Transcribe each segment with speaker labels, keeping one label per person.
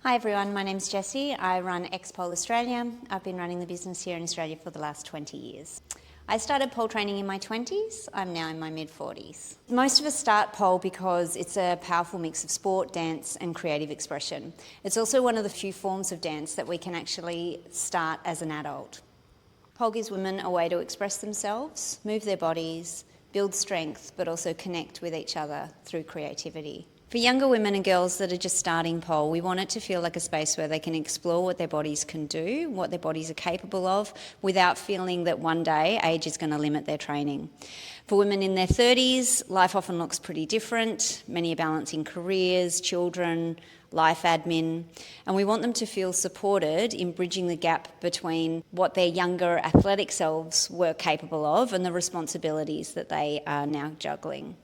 Speaker 1: Hi everyone, my name's Jessie. I run X-Pole Australia. I've been running the business here in Australia for the last 20 years. I started pole training in my 20s. I'm now in my mid-40s. Most of us start pole because it's a powerful mix of sport, dance and creative expression. It's also one of the few forms of dance that we can actually start as an adult. Pole gives women a way to express themselves, move their bodies, build strength, but also connect with each other through creativity. For younger women and girls that are just starting pole, we want it to feel like a space where they can explore what their bodies can do, what their bodies are capable of, without feeling that one day age is going to limit their training. For women in their 30s, life often looks pretty different. Many are balancing careers, children, life admin, and we want them to feel supported in bridging the gap between what their younger athletic selves were capable of and the responsibilities that they are now juggling.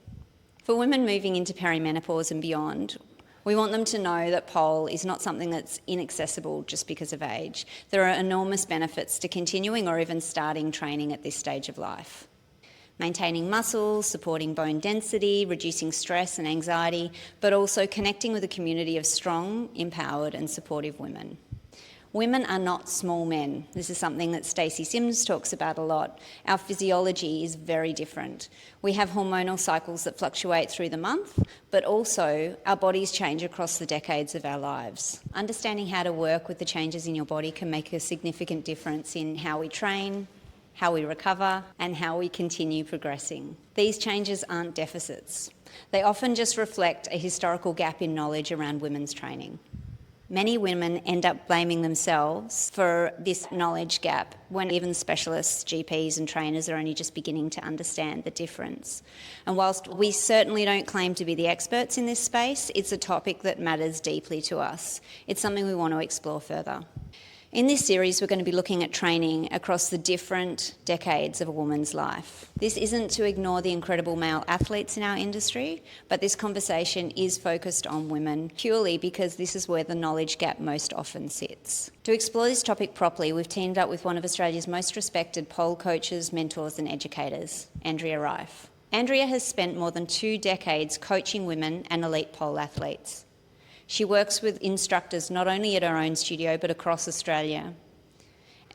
Speaker 1: For women moving into perimenopause and beyond, we want them to know that pole is not something that's inaccessible just because of age. There are enormous benefits to continuing or even starting training at this stage of life. Maintaining muscles, supporting bone density, reducing stress and anxiety, but also connecting with a community of strong, empowered and supportive women. Women are not small men. This is something that Stacey Sims talks about a lot. Our physiology is very different. We have hormonal cycles that fluctuate through the month, but also our bodies change across the decades of our lives. Understanding how to work with the changes in your body can make a significant difference in how we train, how we recover, and how we continue progressing. These changes aren't deficits. They often just reflect a historical gap in knowledge around women's training. Many women end up blaming themselves for this knowledge gap when even specialists, GPs and trainers are only just beginning to understand the difference. And whilst we certainly don't claim to be the experts in this space, it's a topic that matters deeply to us. It's something we want to explore further. In this series, we're going to be looking at training across the different decades of a woman's life. This isn't to ignore the incredible male athletes in our industry, but this conversation is focused on women purely because this is where the knowledge gap most often sits. To explore this topic properly, we've teamed up with one of Australia's most respected pole coaches, mentors and educators, Andrea Ryff. Andrea has spent more than 2 decades coaching women and elite pole athletes. She works with instructors not only at her own studio but across Australia.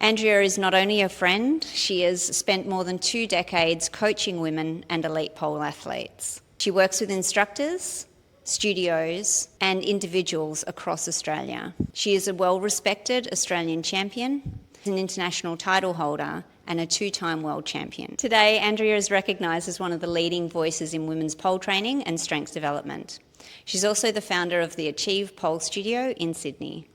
Speaker 1: Andrea is not only a friend, she has spent more than 2 decades coaching women and elite pole athletes. She works with instructors, studios and individuals across Australia. She is a well-respected Australian champion, an international title holder and a 2-time world champion. Today, Andrea is recognised as one of the leading voices in women's pole training and strength development. She's also the founder of the Achieve Pole Studio in Sydney.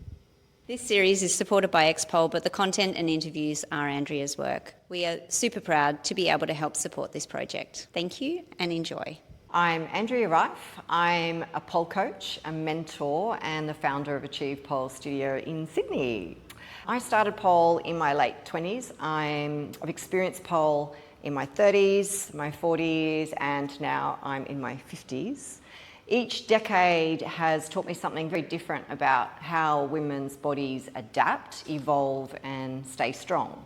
Speaker 1: This series is supported by X-Pole, but the content and interviews are Andrea's work. We are super proud to be able to help support this project. Thank you and enjoy.
Speaker 2: I'm Andrea Ryff. I'm a pole coach, a mentor and the founder of Achieve Pole Studio in Sydney. I started pole in my late 20s. I've experienced pole in my 30s, my 40s and now I'm in my 50s. Each decade has taught me something very different about how women's bodies adapt, evolve and stay strong.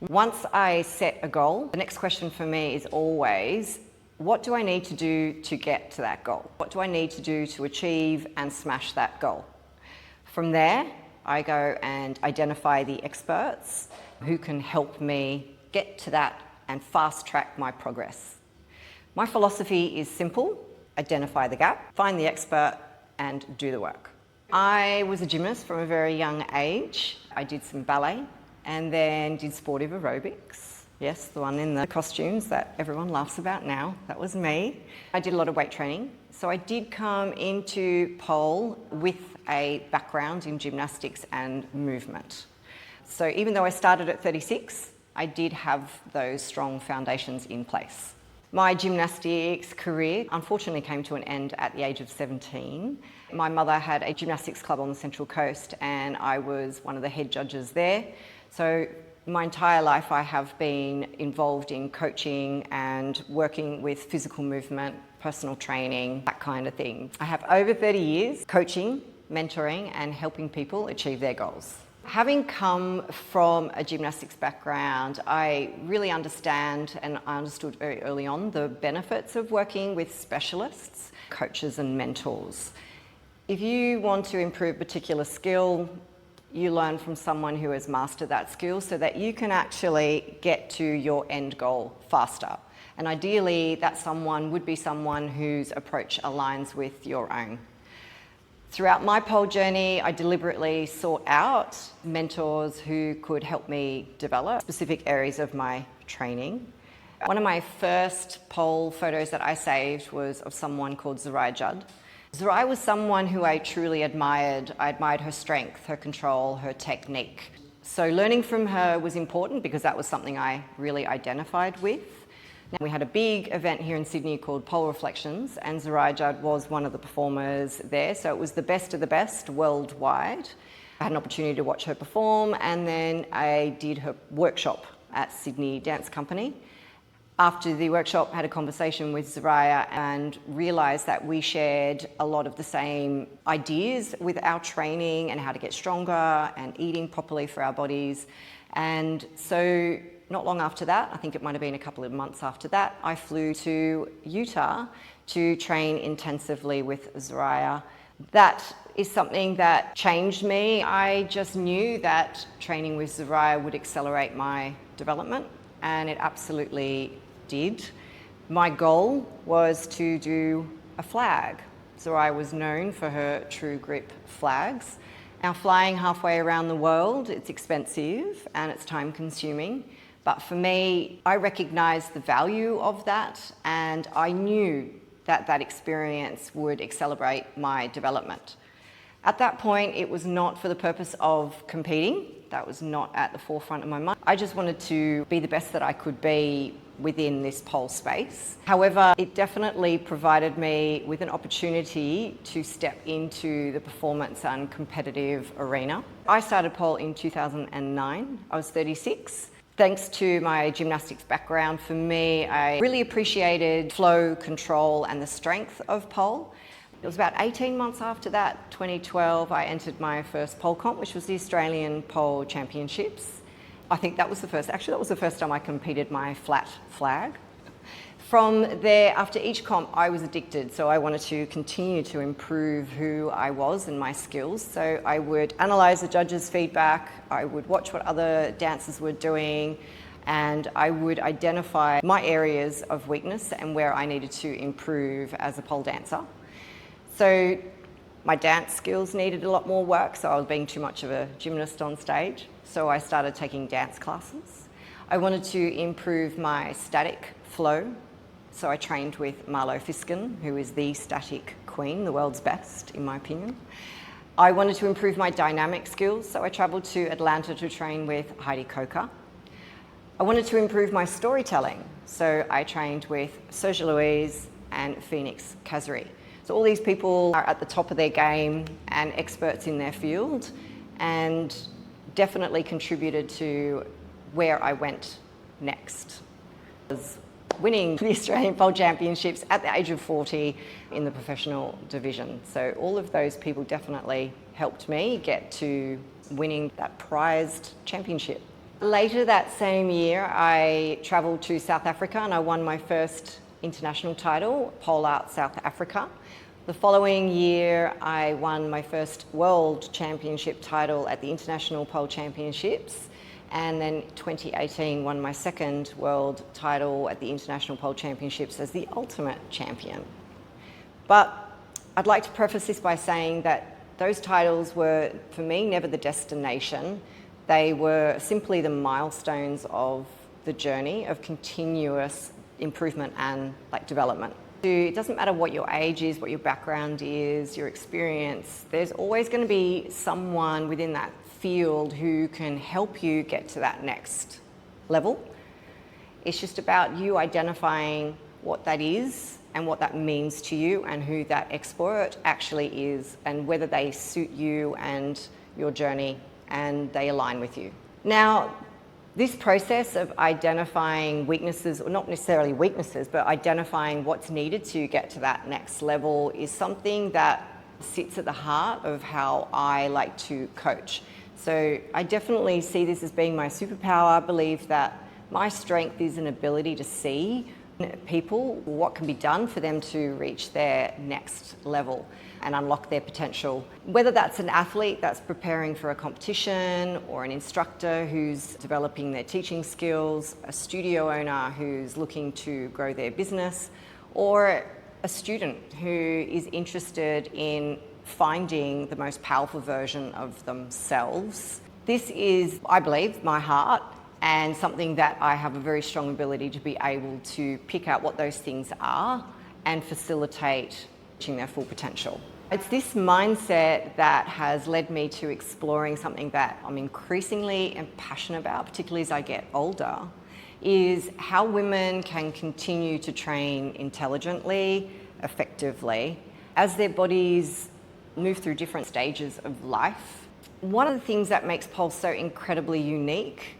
Speaker 2: Once I set a goal, the next question for me is always, what do I need to do to get to that goal? What do I need to do to achieve and smash that goal? From there, I go and identify the experts who can help me get to that and fast track my progress. My philosophy is simple. Identify the gap, find the expert and do the work. I was a gymnast from a very young age. I did some ballet and then did sportive aerobics. Yes, the one in the costumes that everyone laughs about now, that was me. I did a lot of weight training. So I did come into pole with a background in gymnastics and movement. So even though I started at 36, I did have those strong foundations in place. My gymnastics career unfortunately came to an end at the age of 17. My mother had a gymnastics club on the Central Coast and I was one of the head judges there. So my entire life I have been involved in coaching and working with physical movement, personal training, that kind of thing. I have over 30 years coaching, mentoring and helping people achieve their goals. Having come from a gymnastics background, I really understand and I understood very early on the benefits of working with specialists, coaches and mentors. If you want to improve a particular skill, you learn from someone who has mastered that skill so that you can actually get to your end goal faster. And ideally, that someone would be someone whose approach aligns with your own. Throughout my pole journey, I deliberately sought out mentors who could help me develop specific areas of my training. One of my first pole photos that I saved was of someone called Zoraya Judd. Zoraya was someone who I truly admired. I admired her strength, her control, her technique. So learning from her was important because that was something I really identified with. Now, we had a big event here in Sydney called Pole Reflections, and Zoraya Judd was one of the performers there, so it was the best of the best worldwide. I had an opportunity to watch her perform, and then I did her workshop at Sydney Dance Company. After the workshop, I had a conversation with Zoraya and realised that we shared a lot of the same ideas with our training and how to get stronger and eating properly for our bodies. And so not long after that, I think it might have been a couple of months after that, I flew to Utah to train intensively with Zoraya. That is something that changed me. I just knew that training with Zoraya would accelerate my development, and it absolutely did. My goal was to do a flag. Zoraya was known for her true grip flags. Now, flying halfway around the world, it's expensive and it's time consuming. But for me, I recognised the value of that, and I knew that that experience would accelerate my development. At that point, it was not for the purpose of competing. That was not at the forefront of my mind. I just wanted to be the best that I could be within this pole space. However, it definitely provided me with an opportunity to step into the performance and competitive arena. I started pole in 2009. I was 36. Thanks to my gymnastics background, for me, I really appreciated flow, control, and the strength of pole. It was about 18 months after that, 2012, I entered my first pole comp, which was the Australian Pole Championships. I think that was the first time I competed my flat flag. From there, after each comp, I was addicted, so I wanted to continue to improve who I was and my skills. So I would analyse the judges' feedback, I would watch what other dancers were doing, and I would identify my areas of weakness and where I needed to improve as a pole dancer. So my dance skills needed a lot more work, so I was being too much of a gymnast on stage. So I started taking dance classes. I wanted to improve my static flow. So I trained with Marlo Fiskin, who is the static queen, the world's best, in my opinion. I wanted to improve my dynamic skills, so I travelled to Atlanta to train with Heidi Coker. I wanted to improve my storytelling, so I trained with Serge Louise and Phoenix Kazari. So all these people are at the top of their game and experts in their field, and definitely contributed to where I went next. I was winning the Australian Pole Championships at the age of 40 in the professional division. So all of those people definitely helped me get to winning that prized championship. Later that same year, I travelled to South Africa and I won my first international title, Pole Out South Africa. The following year, I won my first world championship title at the International Pole Championships, and then 2018 won my second world title at the International Pole Championships as the ultimate champion. But I'd like to preface this by saying that those titles were, for me, never the destination. They were simply the milestones of the journey of continuous improvement and development. It doesn't matter what your age is, what your background is, your experience, there's always going to be someone within that field who can help you get to that next level. It's just about you identifying what that is and what that means to you and who that expert actually is and whether they suit you and your journey and they align with you. Now, this process of identifying weaknesses, or not necessarily weaknesses, but identifying what's needed to get to that next level is something that sits at the heart of how I like to coach. So I definitely see this as being my superpower. I believe that my strength is an ability to see people, what can be done for them to reach their next level. and unlock their potential. Whether that's an athlete that's preparing for a competition, or an instructor who's developing their teaching skills, a studio owner who's looking to grow their business, or a student who is interested in finding the most powerful version of themselves. This is, I believe, my heart, and something that I have a very strong ability to be able to pick out what those things are and facilitate reaching their full potential. It's this mindset that has led me to exploring something that I'm increasingly passionate about, particularly as I get older, is how women can continue to train intelligently, effectively, as their bodies move through different stages of life. One of the things that makes pole so incredibly unique,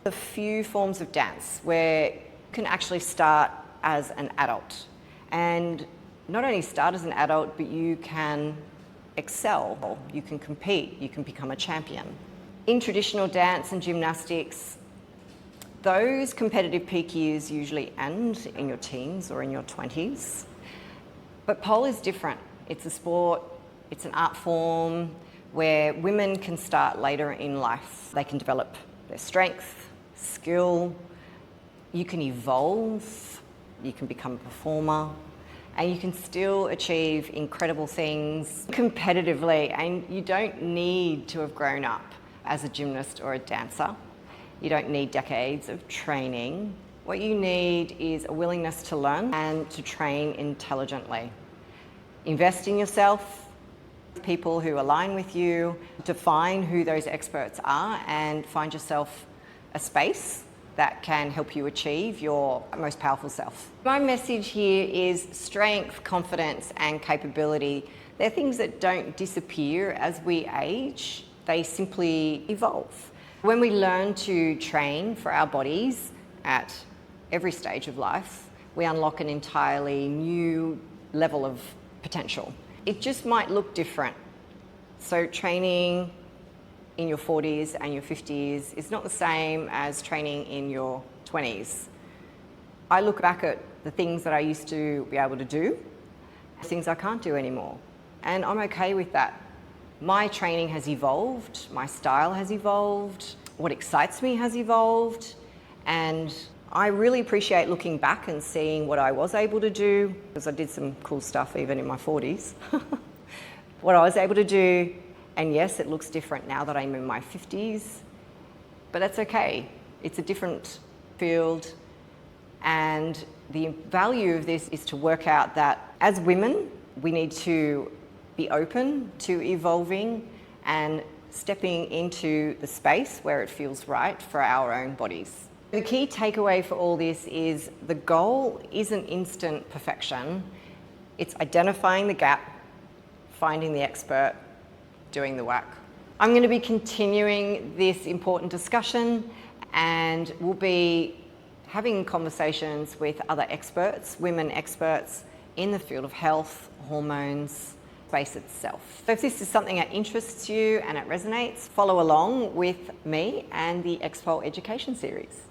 Speaker 2: the few forms of dance where you can actually start as an adult, and not only start as an adult, but you can excel, you can compete, you can become a champion. In traditional dance and gymnastics, those competitive peak years usually end in your teens or in your 20s. But pole is different. It's a sport, it's an art form where women can start later in life. They can develop their strength, skill, you can evolve, you can become a performer, and you can still achieve incredible things competitively, and you don't need to have grown up as a gymnast or a dancer. You don't need decades of training. What you need is a willingness to learn and to train intelligently. Invest in yourself, people who align with you, define who those experts are, and find yourself a space that can help you achieve your most powerful self. My message here is strength, confidence, and capability. They're things that don't disappear as we age, they simply evolve. When we learn to train for our bodies at every stage of life, we unlock an entirely new level of potential. It just might look different. So training in your 40s and your 50s is not the same as training in your 20s. I look back at the things that I used to be able to do, things I can't do anymore, and I'm okay with that. My training has evolved, my style has evolved, what excites me has evolved, and I really appreciate looking back and seeing what I was able to do, because I did some cool stuff even in my 40s. What I was able to do, and yes, it looks different now that I'm in my 50s, but that's okay. It's a different field, and the value of this is to work out that as women, we need to be open to evolving and stepping into the space where it feels right for our own bodies. The key takeaway for all this is the goal isn't instant perfection. It's identifying the gap, finding the expert, doing the work. I'm going to be continuing this important discussion, and we'll be having conversations with other experts, women experts in the field of health, hormones, space itself. So if this is something that interests you and it resonates, follow along with me and the X-Pole Education Series.